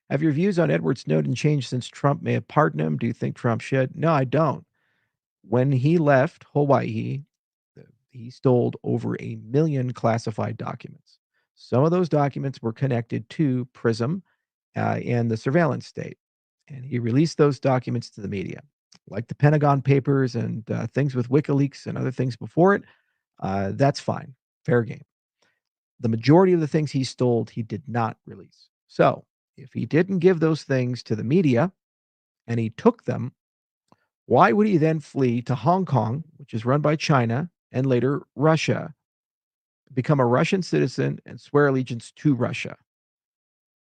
Have your views on Edward Snowden changed since Trump may have pardoned him? Do you think Trump should? No, I don't. When he left Hawaii, he stole over 1 million classified documents. Some of those documents were connected to PRISM and the surveillance state. And he released those documents to the media, like the Pentagon Papers and things with WikiLeaks and other things before it. That's fine, fair game. The majority of the things he stole, he did not release. So if he didn't give those things to the media and he took them, why would he then flee to Hong Kong, which is run by China, and later Russia, become a Russian citizen and swear allegiance to Russia?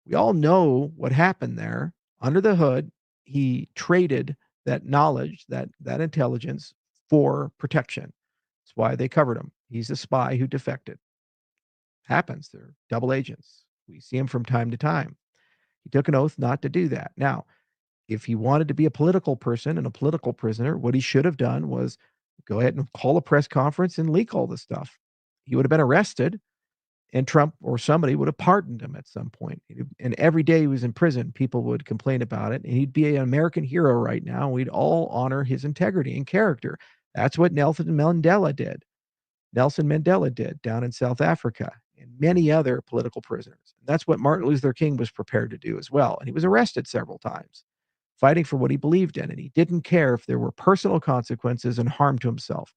We all know what happened there. Under the hood, he traded that knowledge, that intelligence for protection. That's why they covered him. He's a spy who defected. Happens. They're double agents. We see him from time to time. He took an oath not to do that. Now, if he wanted to be a political person and a political prisoner, what he should have done was go ahead and call a press conference and leak all this stuff. He would have been arrested, and Trump or somebody would have pardoned him at some point. And every day he was in prison, people would complain about it, and he'd be an American hero right now. And we'd all honor his integrity and character. That's what Nelson Mandela did. Nelson Mandela did down in South Africa, and many other political prisoners. That's what Martin Luther King was prepared to do as well. And he was arrested several times, fighting for what he believed in. And he didn't care if there were personal consequences and harm to himself.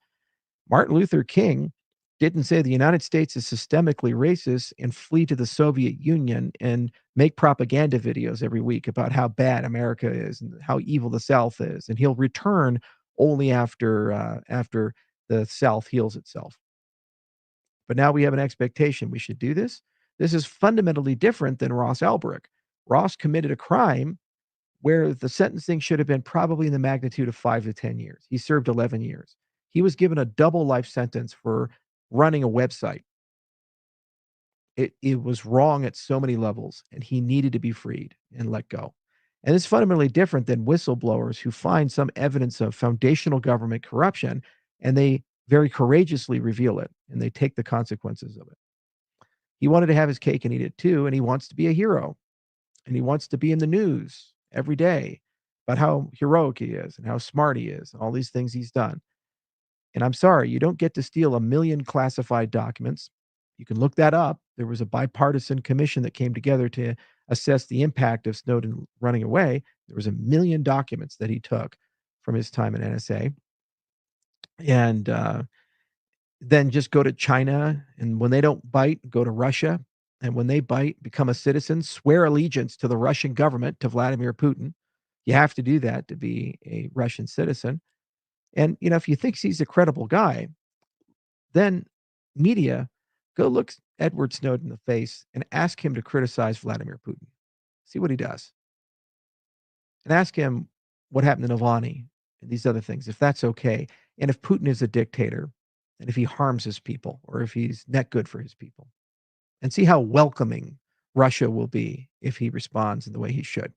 Martin Luther King didn't say the United States is systemically racist and flee to the Soviet Union and make propaganda videos every week about how bad America is and how evil the South is. And he'll return only after the South heals itself. But now we have an expectation we should do this. This is fundamentally different than Ross Ulbricht. Ross committed a crime where the sentencing should have been probably in the magnitude of 5 to 10 years. He served 11 years. He was given a double life sentence for running a website. It was wrong at so many levels, and he needed to be freed and let go. And it's fundamentally different than whistleblowers who find some evidence of foundational government corruption, and they very courageously reveal it, and they take the consequences of it. He wanted to have his cake and eat it too, and he wants to be a hero, and he wants to be in the news every day about how heroic he is and how smart he is and all these things he's done. And I'm sorry, you don't get to steal 1 million classified documents. You can look that up. There was a bipartisan commission that came together to assess the impact of Snowden running away. There was 1 million documents that he took from his time in NSA. And then just go to China. And when they don't bite, go to Russia. And when they bite, become a citizen, swear allegiance to the Russian government, to Vladimir Putin. You have to do that to be a Russian citizen. And, if you think he's a credible guy, then media, go look Edward Snowden in the face and ask him to criticize Vladimir Putin. See what he does. And ask him what happened to Navalny and these other things, if that's okay. And if Putin is a dictator, and if he harms his people, or if he's not good for his people. And see how welcoming Russia will be if he responds in the way he should.